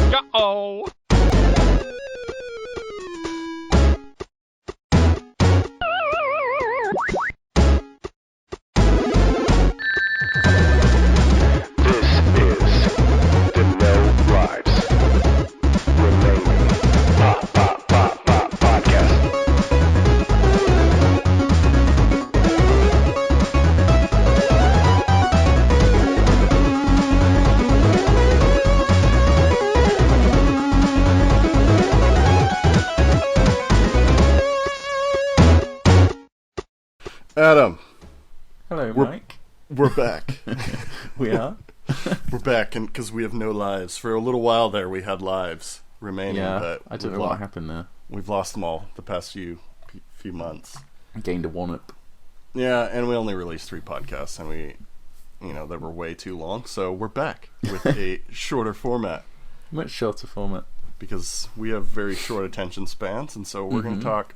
Uh-oh. This is the No Lives Remaining podcast. Adam, Hello, We're- Mike. we're back. We are. We're back, and because we have no lives. For a little while there, we had lives remaining, Yeah, but I don't know what happened there. we've lost them all the past few months. Gained a 1-up. Yeah, and we only released 3 podcasts, and they were way too long. So we're back with a shorter format Much shorter format. because we have very short attention spans, and so we're going to talk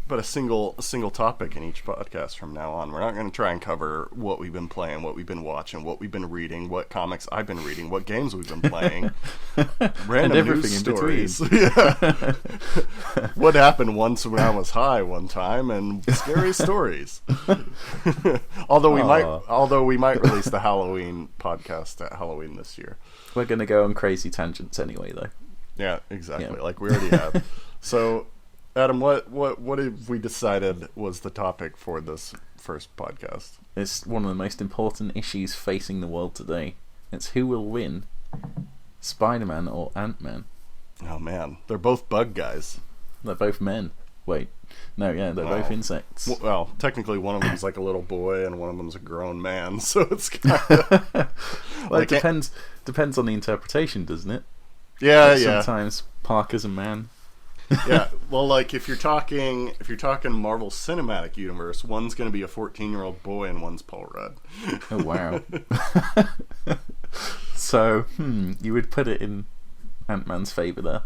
about a single topic in each podcast from now on. We're not going to try and cover what we've been playing, what we've been watching, what we've been reading, what comics I've been reading, what games we've been playing, random everything news in between. stories. Yeah. What happened once when I was high one time, and scary stories. although we might release the Halloween podcast at Halloween this year. We're going to go on crazy tangents anyway, though. Yeah, exactly. Yeah. Like we already have. So, Adam, what have we decided was the topic for this first podcast? It's one of the most important issues facing the world today. It's who will win, Spider-Man or Antman. Oh man, they're both bug guys. They're both men. Wait. No, yeah, they're both insects. Well, technically, one of them's like a little boy, and one of them's a grown man. So it's kind of Well, it depends on the interpretation, doesn't it? yeah, Like yeah, Sometimes Parker's a man. yeah. Well, like if you're talking Marvel Cinematic Universe, one's going to be a 14-year-old boy, and one's Paul Rudd. Oh, wow. So, you would put it in Ant-Man's favour there.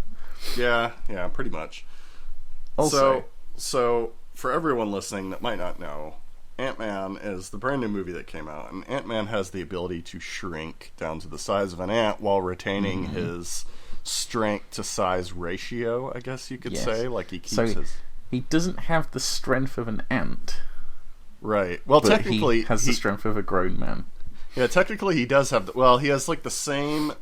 Yeah, pretty much. Also, So for everyone listening that might not know, Ant-Man is the brand new movie that came out, and Ant-Man has the ability to shrink down to the size of an ant while retaining his strength to size ratio, I guess you could Yes. say. Like he keeps So his... he doesn't have the strength of an ant, Right. Well, but technically... he has the strength of a grown man. Yeah, technically he does have... he has like the same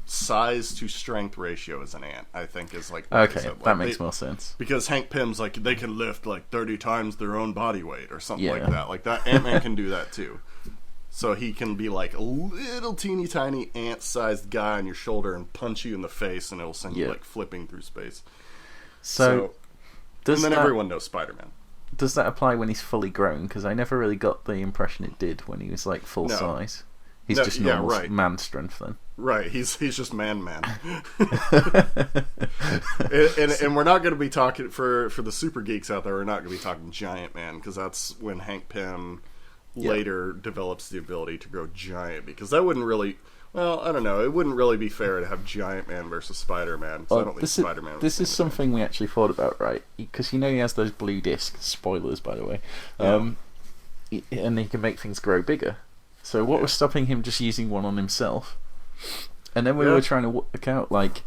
size to strength ratio as an ant, I think is like... what they Okay, said. Like, that makes more sense. Because Hank Pym's like, they can lift like 30 times their own body weight or something like Yeah. that. Like that, Ant-Man can do that too. So he can be like a little teeny tiny ant-sized guy on your shoulder and punch you in the face, and it'll send you Yeah. like flipping through space. So, And then everyone knows Spider-Man. does that apply when he's fully grown? Because I never really got the impression it did when he was like full No. size. He's No, just yeah, normal right. man strength then. Right, he's just man. and we're not going to be talking for the super geeks out there. We're not going to be talking Giant Man, because that's when Hank Pym later develops the ability to grow giant. Because that wouldn't really, well, I don't know. It wouldn't really be fair to have Giant Man versus Spider-Man. I don't think Spider-Man. This is something we actually thought about, right? Because he has those blue discs. Spoilers, by the way. And he can make things grow bigger. So what was stopping him just using one on himself? And then we were trying to work out, like,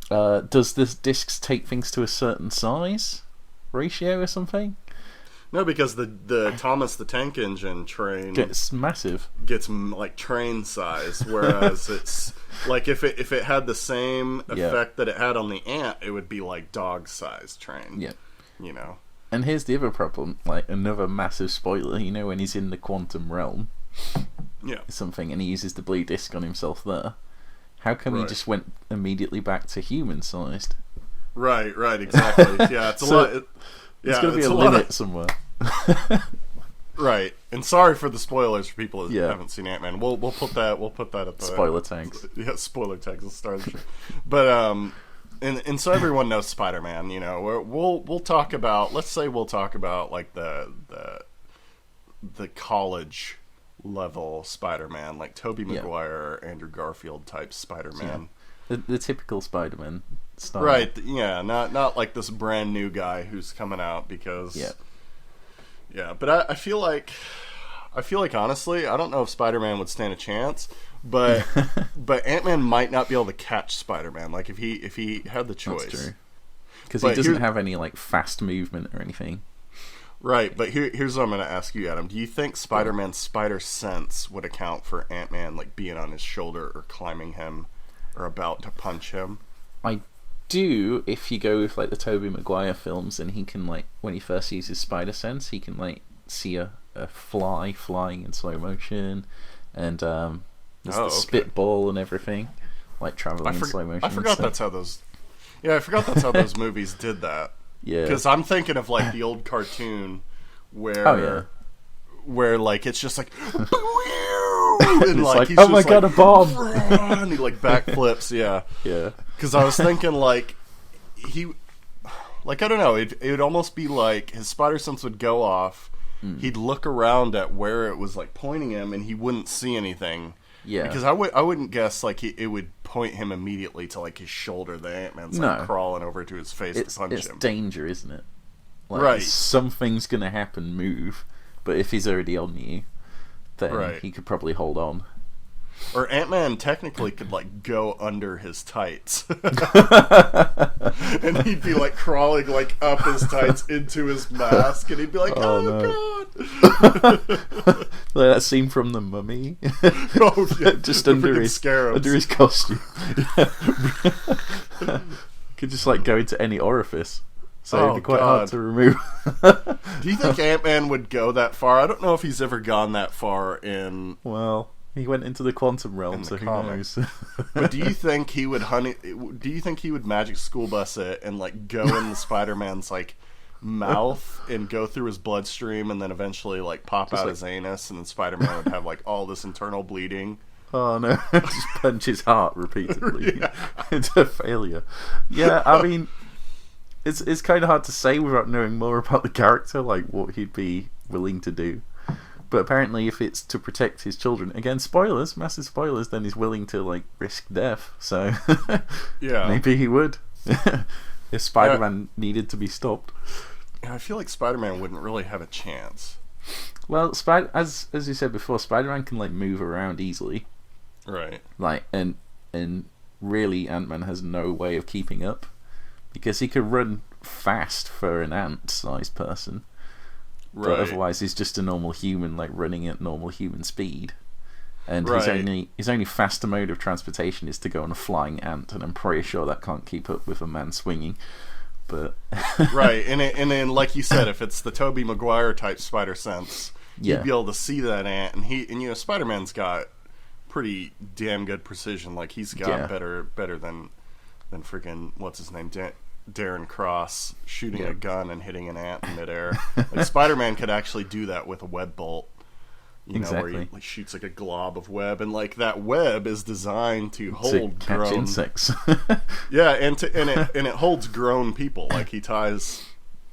does this discs take things to a certain size ratio or something? No, because the Thomas the Tank Engine train Gets massive. gets like train size, whereas it's like if it had the same effect that it had on the ant, it would be like dog size train. Yeah. You know. And here's the other problem, like another massive spoiler, when he's in the quantum realm, Yeah. something, and he uses the blue disc on himself there. How come he Right. just went immediately back to human-sized? Right, exactly. Yeah, it's a lot. There's got to be it's a lot limit somewhere. right, and sorry for the spoilers for people who Yeah. haven't seen Ant-Man. We'll put that at the Spoiler tags. Yeah, spoiler tags. Let's start the show. But and so everyone knows Spider-Man. We'll talk about. Let's say we'll talk about like the college level Spider-Man, like Tobey Maguire, Andrew Garfield type Spider-Man. The typical Spider-Man style. Right, yeah, not like this brand new guy who's coming out because... Yeah, but I feel like I feel like honestly, I don't know if Spider-Man would stand a chance, but but Ant-Man might not be able to catch Spider-Man. Like if he had the choice. That's true. Because he doesn't have any like fast movement or anything. Right, but here's what I'm going to ask you, Adam. Do you think Spider-Man's spider sense would account for Ant-Man like being on his shoulder or climbing him or about to punch him? I do, if you go with like the Tobey Maguire films, and he can like when he first uses spider sense, he can like see a fly flying in slow motion, and there's the spitball and everything, like traveling in slow motion. I forgot that's how those. Yeah, I forgot that's how those movies did that. Yeah, because I'm thinking of like the old cartoon where where like it's just like and like he's oh my just god, like, a bomb, and he like backflips. Yeah. Because I was thinking like he, like I don't know, it would almost be like his spider sense would go off. He'd look around at where it was like pointing him, and he wouldn't see anything. Yeah, because I wouldn't guess like it would point him immediately to like his shoulder. The Ant-Man's like crawling over to his face to punch him. It's danger, isn't it? Like, right. Something's gonna happen. Move, but if he's already on you, then he could probably hold on. Or Ant-Man technically could like go under his tights, and he'd be like crawling like up his tights into his mask, and he'd be like, "Oh, God!" Like that scene from The Mummy. Oh yeah, just under his costume. Could just like go into any orifice, so it'd be quite hard to remove. Do you think Ant-Man would go that far? I don't know if he's ever gone that far in. Well. He went into the quantum realm, so who knows? But do you think he would magic school bus it and like go in the Spider-Man's like mouth and go through his bloodstream and then eventually like pop out his anus, and then Spider-Man would have like all this internal bleeding? Oh no! Just punch his heart repeatedly into failure. Yeah, I mean, it's kind of hard to say without knowing more about the character, like what he'd be willing to do. But apparently, if it's to protect his children, again, spoilers, massive spoilers, then he's willing to like risk death. So yeah, maybe he would if Spider-Man needed to be stopped. Yeah, I feel like Spider-Man wouldn't really have a chance. Well, as you said before, Spider-Man can like move around easily, right? Like and really, Ant-Man has no way of keeping up because he could run fast for an ant-sized person. Right. But otherwise, he's just a normal human, like running at normal human speed. And his only faster mode of transportation is to go on a flying ant, and I'm pretty sure that can't keep up with a man swinging. But right, and then like you said, if it's the Tobey Maguire type spider sense, you'd be able to see that ant, and you know, Spider-Man's got pretty damn good precision. Like he's got better than freaking what's his name, Darren Cross shooting a gun and hitting an ant in midair. Like Spider-Man could actually do that with a web bolt, you know, where he like, shoots like a glob of web, and like that web is designed to hold catch insects. Yeah, and it holds grown people. Like he ties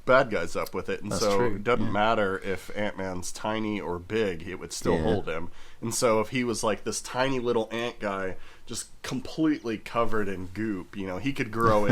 bad guys up with it, and it doesn't matter if Ant-Man's tiny or big, it would still hold him. And so if he was like this tiny little ant guy just completely covered in goop, you know, he could grow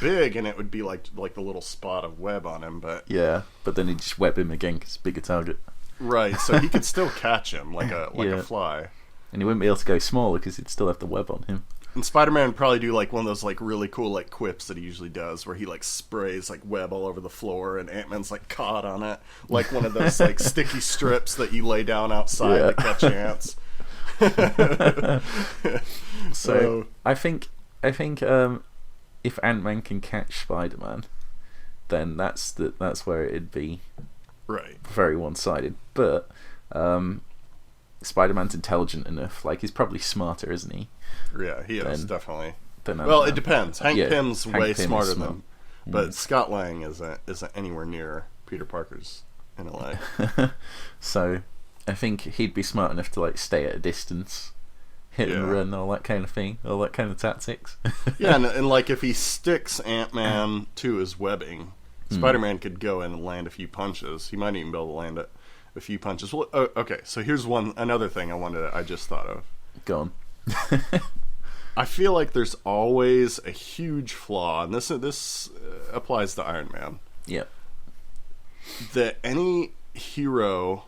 big, and it would be like the little spot of web on him. But then he'd just web him again because bigger target. Right, so he could still catch him like a fly, and he wouldn't be able to go smaller because he'd still have the web on him. And Spider-Man would probably do like one of those like really cool like quips that he usually does, where he like sprays like web all over the floor, and Ant-Man's like caught on it, like one of those like sticky strips that you lay down outside to catch ants. So I think if Ant-Man can catch Spider-Man, then that's where it'd be very one-sided. But Spider-Man's intelligent enough, like he's probably smarter, isn't he? Yeah, he is definitely. Well, it depends. Hank Pym's way smarter than, but Scott Lang isn't anywhere near Peter Parker's intellect. So I think he'd be smart enough to like stay at a distance, hit and run, all that kind of thing, all that kind of tactics. Yeah, and like if he sticks Ant-Man to his webbing, Spider-Man could go in and land a few punches. He might even be able to land a few punches. Well, okay, so here's another thing I just thought of. Go on. I feel like there's always a huge flaw, and this applies to Iron Man. Yeah. That any hero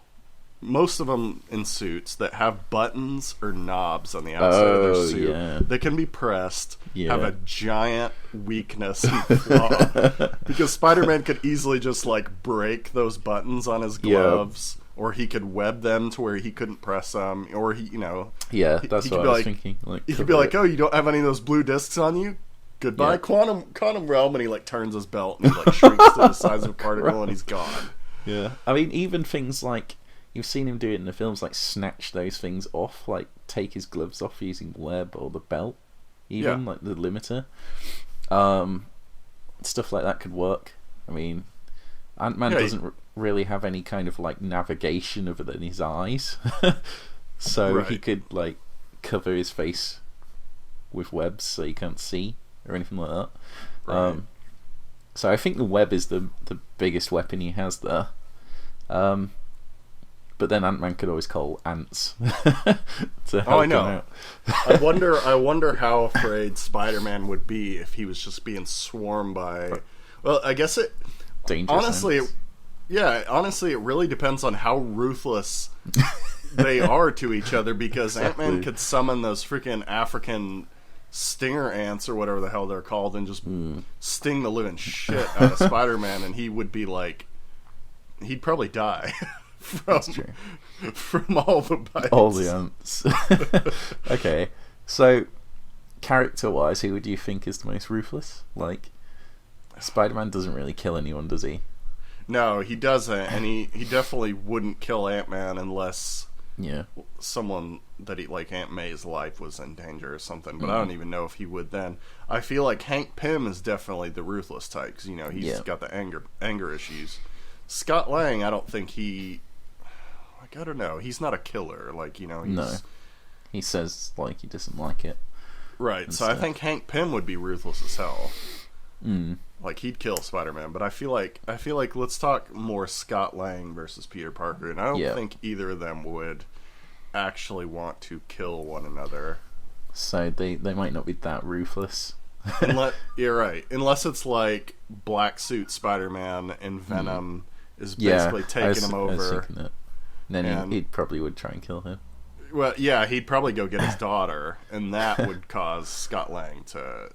most of them in suits that have buttons or knobs on the outside of their suit that can be pressed have a giant weakness and flaw. Because Spider-Man could easily just like break those buttons on his gloves, or he could web them to where he couldn't press them, or he, that's what I was thinking. Like, he could be like, "Oh, you don't have any of those blue discs on you? Goodbye, quantum realm," and he like turns his belt and he like shrinks to the size of a particle and he's gone. Yeah, I mean, even things like you've seen him do it in the films, like snatch those things off, like take his gloves off using web or the belt, even like the limiter. Stuff like that could work. I mean, Ant-Man doesn't really have any kind of like navigation other than his eyes, so he could like cover his face with webs so you can't see or anything like that. Right. So I think the web is the biggest weapon he has there. But then Ant-Man could always call ants to help him out. I wonder how afraid Spider-Man would be if he was just being swarmed by. Well, I guess it. Dangerous honestly, ants. Honestly, it really depends on how ruthless they are to each other. Because Ant-Man could summon those freaking African stinger ants or whatever the hell they're called and just sting the living shit out of Spider-Man, and he would be like, he'd probably die from all the bites. All the ants. Okay, so character-wise, who would you think is the most ruthless? Like, Spider-Man doesn't really kill anyone, does he? No, he doesn't, and he definitely wouldn't kill Ant-Man unless someone that he, like Aunt May's life was in danger or something, but I don't even know if he would then. I feel like Hank Pym is definitely the ruthless type, because, he's got the anger issues. Scott Lang, I don't think he... Like, I don't know. He's not a killer. Like, he's... No. He says, like, he doesn't like it. Right, so I think Hank Pym would be ruthless as hell. Like, he'd kill Spider-Man, but I feel like let's talk more Scott Lang versus Peter Parker, and I don't think either of them would actually want to kill one another. So they might not be that ruthless. You're right. Unless it's like Black Suit Spider-Man and Venom is basically taking him over. I was thinking that. Then he probably would try and kill him. Well, yeah, he'd probably go get his daughter, and that would cause Scott Lang to,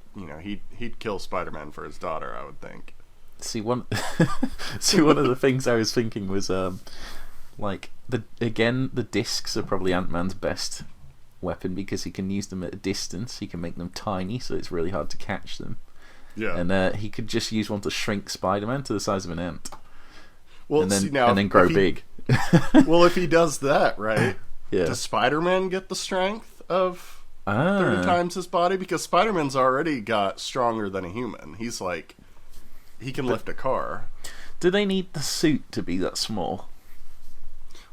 he'd kill Spider-Man for his daughter, I would think. See, one of the things I was thinking was, like, the discs are probably Ant-Man's best weapon because he can use them at a distance. He can make them tiny, so it's really hard to catch them. Yeah. And he could just use one to shrink Spider-Man to the size of an ant. Well, and then grow big. Well, if he does that, right? Yeah. Does Spider-Man get the strength of 30 times his body? Because Spider-Man's already got stronger than a human. He's like, he can lift a car. Do they need the suit to be that small?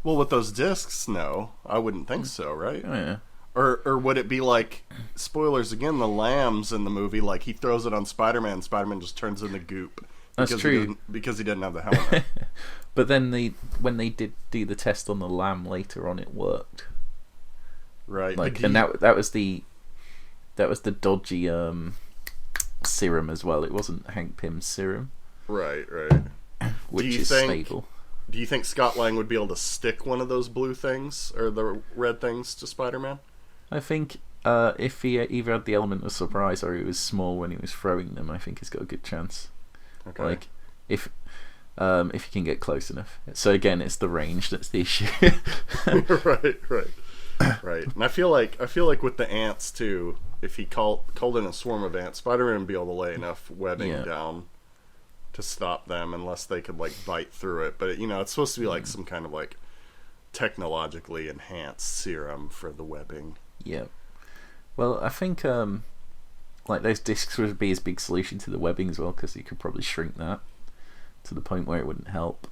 Well, with those discs, no. I wouldn't think so, right? Oh, yeah. Or would it be like, spoilers again, the lambs in the movie, like he throws it on Spider-Man, Spider-Man just turns into goop. That's true. Because he didn't have the helmet. But then when they did do the test on the lamb later on, it worked. Right. Like, and that was the dodgy serum as well. It wasn't Hank Pym's serum. Right. Which is stable. Do you think Scott Lang would be able to stick one of those blue things or the red things to Spider-Man? I think if he either had the element of surprise or he was small when he was throwing them, I think he's got a good chance. Okay. Like if you can get close enough. So again, it's the range that's the issue. Right. And I feel like with the ants too, if he called in a swarm of ants, Spider-Man would be able to lay enough webbing down to stop them unless they could like bite through it. But it's supposed to be like some kind of like technologically enhanced serum for the webbing. Yeah. Well, I think like those discs would be his big solution to the webbing as well, because he could probably shrink that to the point where it wouldn't help.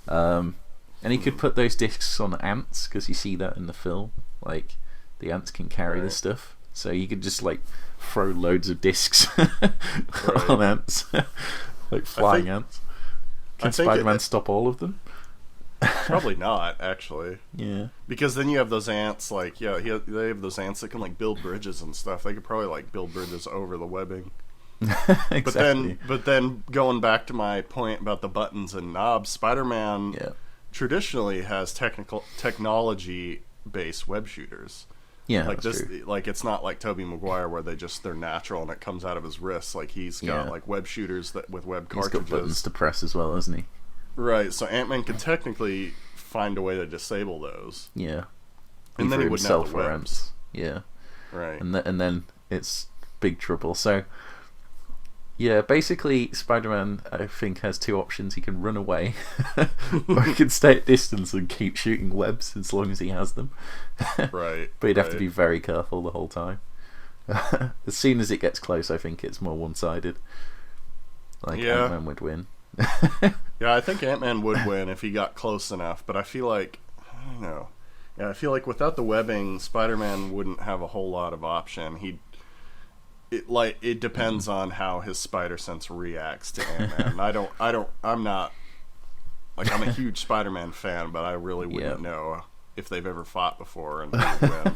And he could put those discs on ants, because you see that in the film. Like, the ants can carry this stuff. So you could just, like, throw loads of discs on ants. Like flying ants. Can Spider-Man stop all of them? Probably not, actually. Yeah. Because then you have those ants, like, they have those ants that can, like, build bridges and stuff. They could probably, like, build bridges over the webbing. Exactly. But then going back to my point about the buttons and knobs, Spider-Man traditionally has technology-based web shooters. Yeah, Like that's this, true. like it's not like Tobey Maguire where they're natural and it comes out of his wrists. Like he's got Yeah. like web shooters that with web He's got buttons cartridges. to press as well, hasn't he? Right. So Ant-Man could technically find a way to disable those. Yeah. And then he Either wouldn't have himself the or webs. Ants. Yeah. Right. And then it's big trouble. So, yeah, basically, Spider-Man, I think, has two options. He can run away, or he can stay at distance and keep shooting webs as long as he has them. Right. But he'd have to right. be very careful the whole time. As soon as it gets close, I think it's more one-sided. Like, Yeah. Ant-Man would win. Yeah, I think Ant-Man would win if he got close enough, but I feel like, I don't know. Yeah, I feel like without the webbing, Spider-Man wouldn't have a whole lot of option. It depends on how his spider sense reacts to Ant-Man. I'm not, like, I'm a huge Spider-Man fan, but I really wouldn't know if they've ever fought before and who would win.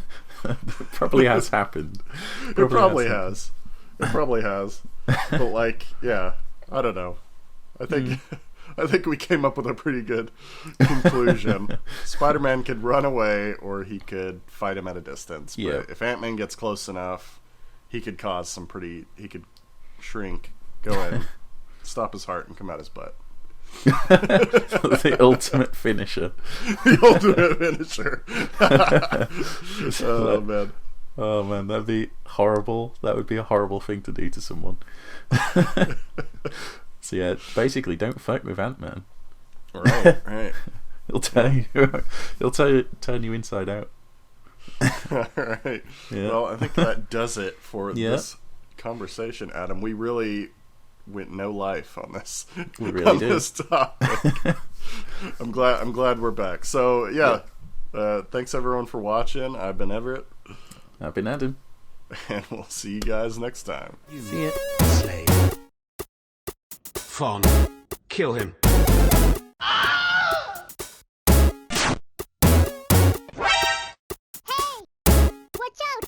It probably has happened. It probably has. It probably has. But, like, yeah, I don't know. I think we came up with a pretty good conclusion. Spider-Man could run away, or he could fight him at a distance. But Yeah. if Ant-Man gets close enough, he could cause some He could shrink, go in, stop his heart, and come out his butt. The ultimate finisher. The ultimate finisher. Oh man. Oh man, that'd be horrible. That would be a horrible thing to do to someone. So yeah, basically, don't fight with Ant-Man. Right. He'll turn you inside out. All right. Yeah. Well, I think that does it for Yeah. this conversation, Adam. We really went no life on this. We really on did. this topic. I'm glad we're back. So yeah, thanks everyone for watching. I've been Everett, I've been Adam. and we'll see you guys next time. See ya. Slave. Fawn. Kill him. Watch out!